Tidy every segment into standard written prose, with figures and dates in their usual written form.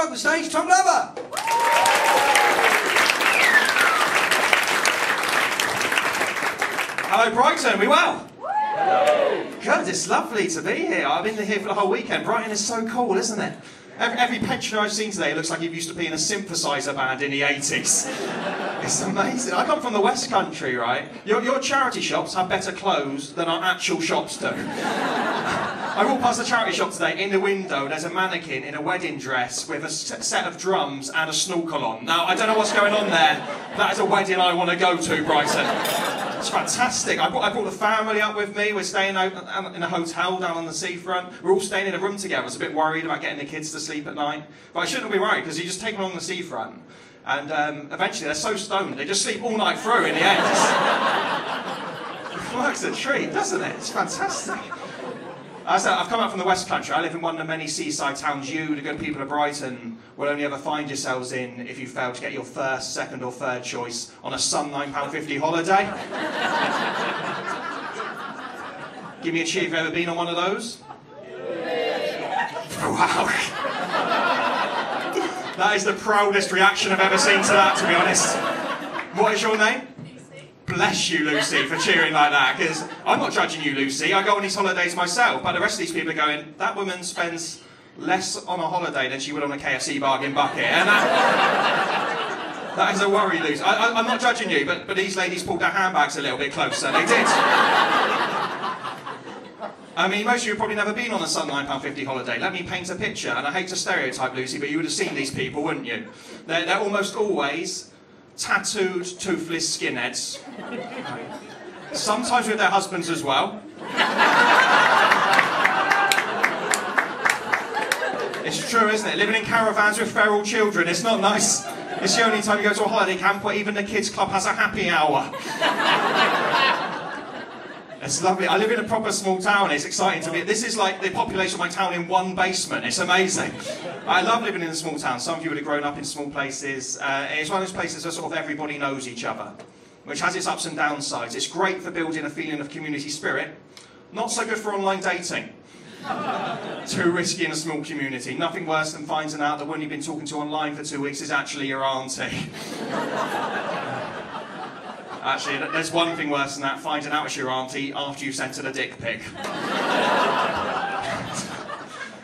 welcome to the stage, Tom Glover. Hello Brighton, we well? Good, it's lovely to be here. I've been here for the whole weekend. Brighton is so cool, isn't it? Every pensioner I've seen today looks like he used to be in a synthesizer band in the 80s. It's amazing. I come from the West Country, right? Your charity shops have better clothes than our actual shops do. I walked past the charity shop today. In the window, there's a mannequin in a wedding dress with a set of drums and a snorkel on. Now, I don't know what's going on there. That is a wedding I want to go to, Brighton. It's fantastic. I brought the family up with me. We're staying out in a hotel down on the seafront. We're all staying in a room together. I was a bit worried about getting the kids to sleep at night. But I shouldn't be worried, because you just take them along the seafront. And eventually they're so stoned, they just sleep all night through in the end. It works a treat, doesn't it? It's fantastic. As I said, I've come out from the West Country. I live in one of the many seaside towns you, the good people of Brighton, will only ever find yourselves in if you fail to get your first, second or third choice on a Sun £9.50 holiday. Give me a cheer if you've ever been on one of those. Wow. That is the proudest reaction I've ever seen to that, to be honest. What is your name? Bless you, Lucy, for cheering like that, because I'm not judging you, Lucy. I go on these holidays myself, but the rest of these people are going, that woman spends less on a holiday than she would on a KFC bargain bucket, and that is a worry, Lucy. I'm not judging you, but these ladies pulled their handbags a little bit closer. They did. I mean, most of you have probably never been on a Sun £9.50 holiday. Let me paint a picture, and I hate to stereotype, Lucy, but you would have seen these people, wouldn't you? They're almost always tattooed, toothless skinheads. Sometimes with their husbands as well. It's true, isn't it? Living in caravans with feral children, it's not nice. It's the only time you go to a holiday camp where even the kids' club has a happy hour. It's lovely. I live in a proper small town. It's exciting to be. This is like the population of my town in one basement. It's amazing. I love living in a small town. Some of you would have grown up in small places. It's one of those places where sort of everybody knows each other, which has its ups and downsides. It's great for building a feeling of community spirit. Not so good for online dating. Too risky in a small community. Nothing worse than finding out that the one you've been talking to online for 2 weeks is actually your auntie. Actually, there's one thing worse than that, finding out it's your auntie after you've sent her the dick pic.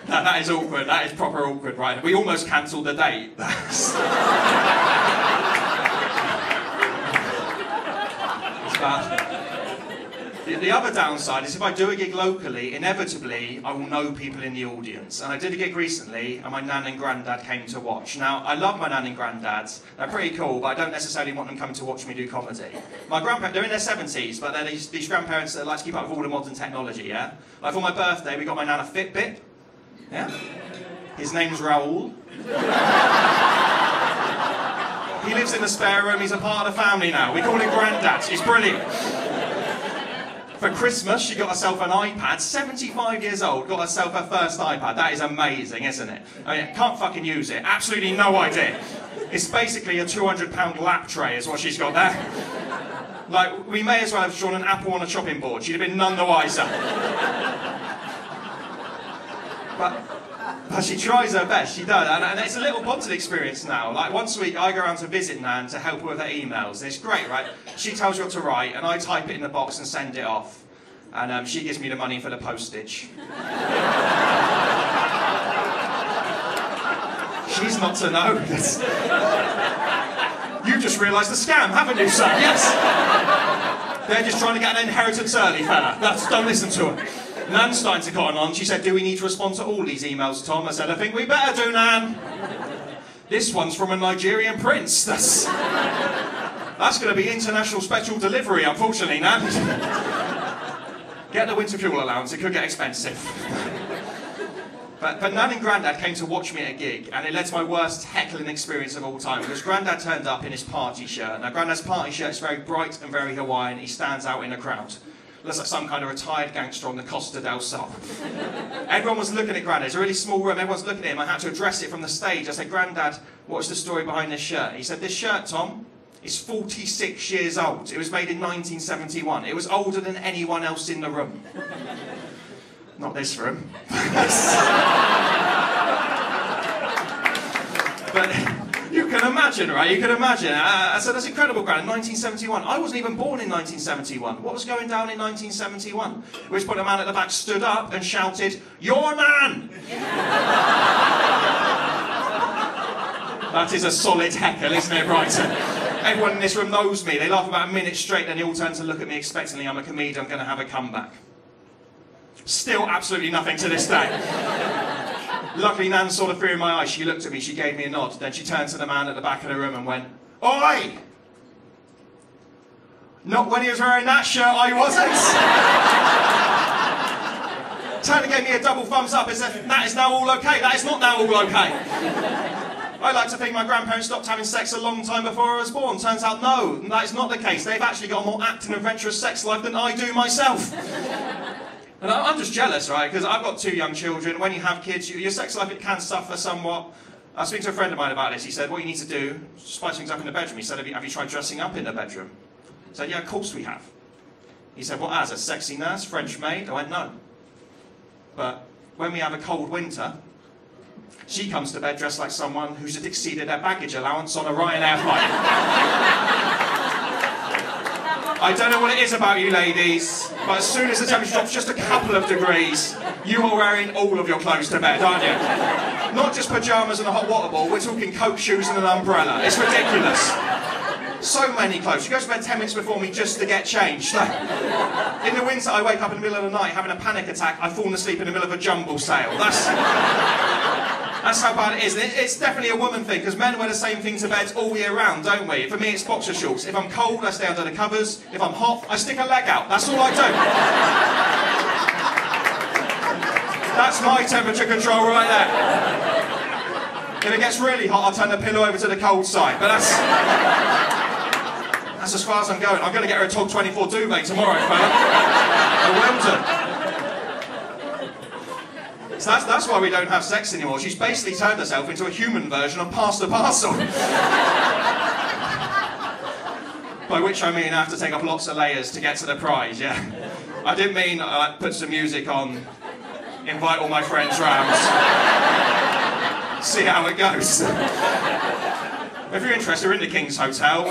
That is awkward, that is proper awkward, right? We almost cancelled the date. It's bad. The other downside is if I do a gig locally, inevitably I will know people in the audience. And I did a gig recently and my nan and granddad came to watch. Now, I love my nan and granddads. They're pretty cool, but I don't necessarily want them coming to watch me do comedy. My grandparents, they're in their 70s, but they're these grandparents that like to keep up with all the modern technology, yeah? Like for my birthday, we got my nan a Fitbit. Yeah? His name's Raoul. He lives in the spare room, he's a part of the family now. We call him Grandad, he's brilliant. For Christmas, she got herself an iPad, 75 years old, got herself her first iPad. That is amazing, isn't it? I mean, can't fucking use it, absolutely no idea. It's basically a £200 lap tray is what she's got there. Like, we may as well have drawn an apple on a chopping board, she'd have been none the wiser. But she tries her best, she does, and it's a little bonded experience now. Like, once a week I go around to visit Nan to help her with her emails, and it's great, right? She tells you what to write, and I type it in the box and send it off. And she gives me the money for the postage. She's not to know. You just realised the scam, haven't you, sir? Yes! They're just trying to get an inheritance early, fella. Don't listen to her. Nan's starting to cotton on. She said, do we need to respond to all these emails, Tom? I said, I think we better do, Nan. This one's from a Nigerian prince. That's going to be international special delivery, unfortunately, Nan. Get the winter fuel allowance, it could get expensive. But Nan and Grandad came to watch me at a gig, and it led to my worst heckling experience of all time, because Grandad turned up in his party shirt. Now, Grandad's party shirt is very bright and very Hawaiian. He stands out in the crowd. Looks like some kind of retired gangster on the Costa del Sol. Everyone was looking at Grandad. It's a really small room. Everyone's looking at him. I had to address it from the stage. I said, Grandad, what's the story behind this shirt? He said, this shirt, Tom, is 46 years old. It was made in 1971. It was older than anyone else in the room. Not this room. But you can imagine, right? You can imagine. So that's incredible, Gran. 1971. I wasn't even born in 1971. What was going down in 1971? At which point a man at the back stood up and shouted, "You're a man!" That is a solid heckle, isn't it, Brighton? Everyone in this room knows me. They laugh about a minute straight, then they all turn to look at me expectantly. I'm a comedian, I'm going to have a comeback. Still absolutely nothing to this day. Luckily, Nan saw the fear in my eyes. She looked at me, she gave me a nod. Then she turned to the man at the back of the room and went, "Oi! Not when he was wearing that shirt, I wasn't." Turned and gave me a double thumbs up as if that is now all okay. That is not now all okay. I like to think my grandparents stopped having sex a long time before I was born. Turns out, no, that is not the case. They've actually got a more active and adventurous sex life than I do myself. And I'm just jealous, right? Because I've got 2 young children. When you have kids, your sex life, it can suffer somewhat. I was speaking to a friend of mine about this. He said, what you need to do, spice things up in the bedroom. He said, have you tried dressing up in the bedroom? I said, yeah, of course we have. He said, what as? A sexy nurse, French maid? I went, no. But when we have a cold winter, she comes to bed dressed like someone who's exceeded their baggage allowance on a Ryanair flight. I don't know what it is about you ladies, but as soon as the temperature drops just a couple of degrees, you are wearing all of your clothes to bed, aren't you? Not just pyjamas and a hot water ball, we're talking coat, shoes and an umbrella. It's ridiculous. So many clothes. You go to bed 10 minutes before me just to get changed. In the winter, I wake up in the middle of the night having a panic attack. I've fallen asleep in the middle of a jumble sale. That's how bad it is. And it's definitely a woman thing, because men wear the same thing to bed all year round, don't we? For me, it's boxer shorts. If I'm cold, I stay under the covers. If I'm hot, I stick a leg out. That's all I do. That's my temperature control right there. If it gets really hot, I'll turn the pillow over to the cold side. But that's as far as I'm going. I'm going to get her a Tog 24 duvet tomorrow, fella. I will do. So that's why we don't have sex anymore. She's basically turned herself into a human version of Pass the Parcel. By which I mean I have to take off lots of layers to get to the prize, yeah. I didn't mean put some music on, invite all my friends round, see how it goes. If you're interested, we're in the King's Hotel.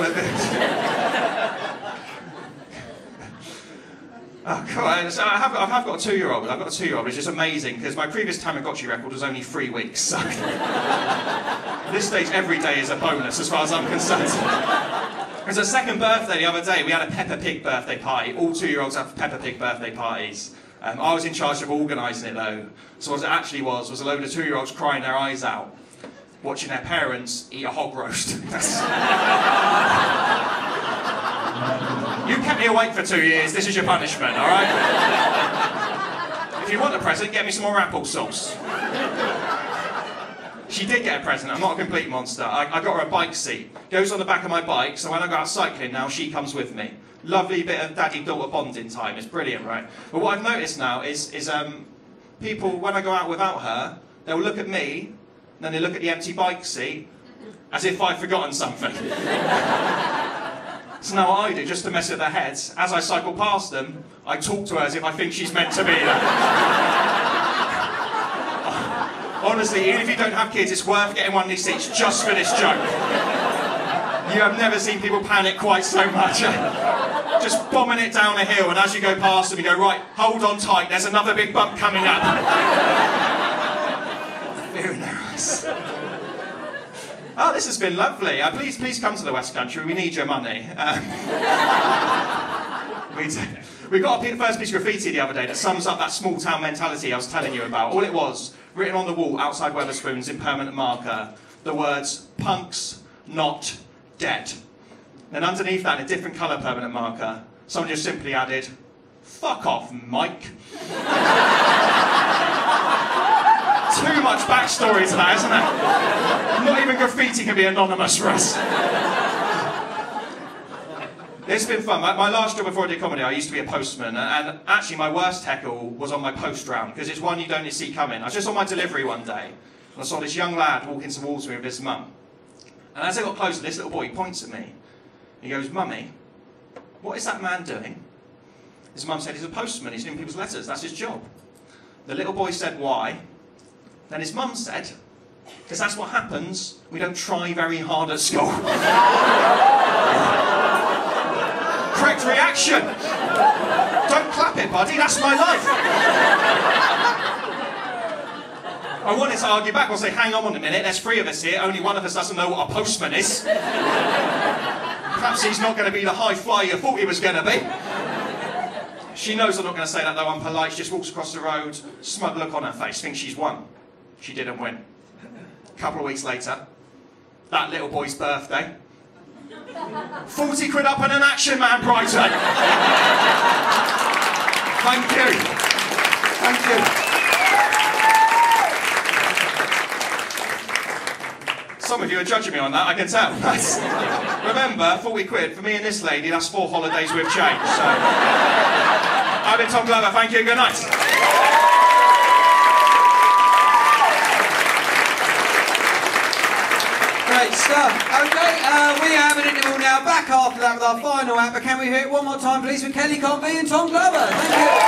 Oh, God. So I've got a 2-year-old. I've got a 2-year-old, which is amazing, because my previous Tamagotchi record was only 3 weeks. So at this stage, every day is a bonus, as far as I'm concerned. It was her 2nd birthday the other day. We had a Peppa Pig birthday party. All 2-year-olds have Peppa Pig birthday parties. I was in charge of organising it, though. So what it actually was a load of 2-year-olds crying their eyes out, watching their parents eat a hog roast. You kept me awake for 2 years, this is your punishment, alright? If you want a present, get me some more applesauce. She did get a present, I'm not a complete monster. I got her a bike seat. Goes on the back of my bike, so when I go out cycling now, she comes with me. Lovely bit of daddy-daughter bonding time, it's brilliant, right? But what I've noticed now is people, when I go out without her, they'll look at me, and then they look at the empty bike seat, as if I've forgotten something. So now what I do, just to mess with their heads, as I cycle past them, I talk to her as if I think she's meant to be there. Honestly, even if you don't have kids, it's worth getting one of these seats just for this joke. You have never seen people panic quite so much. Just bombing it down a hill, and as you go past them, you go, right, hold on tight, there's another big bump coming up. Very nice. Oh, this has been lovely. Please come to the West Country. We need your money. We got a first piece of graffiti the other day that sums up that small town mentality I was telling you about. All it was, written on the wall outside Wetherspoons in permanent marker, the words, punks, not dead. Then underneath that, in a different colour permanent marker, someone just simply added, fuck off, Mike. Too much backstory to that, isn't it? Not even graffiti can be anonymous for us. It's been fun. My last job before I did comedy, I used to be a postman, and actually my worst heckle was on my post round, because it's one you don't see coming. I was just on my delivery one day, and I saw this young lad walking towards me with his mum. And as I got closer, this little boy points at me. He goes, "Mummy, what is that man doing?" His mum said, "He's a postman, he's doing people's letters, that's his job." The little boy said, "Why?" Then his mum said, Because that's what happens. We don't try very hard at school. Correct reaction. Don't clap it, buddy. That's my life. I wanted to argue back. I'll say, hang on a minute. There's 3 of us here. Only one of us doesn't know what a postman is. Perhaps he's not going to be the high flyer you thought he was going to be. She knows I'm not going to say that, though. I'm polite. She just walks across the road, smug look on her face, thinks she's won. She didn't win. A couple of weeks later, that little boy's birthday. 40 quid up and an Action Man, Brighton. Thank you. Thank you. Some of you are judging me on that, I can tell. Remember, 40 quid, for me and this lady, that's 4 holidays with change, so... I've been Tom Glover, thank you, good night. Great stuff. Okay, we have an interval now, back after that with our final act, but can we hear it one more time, please, with Kelly Convey and Tom Glover? Thank you.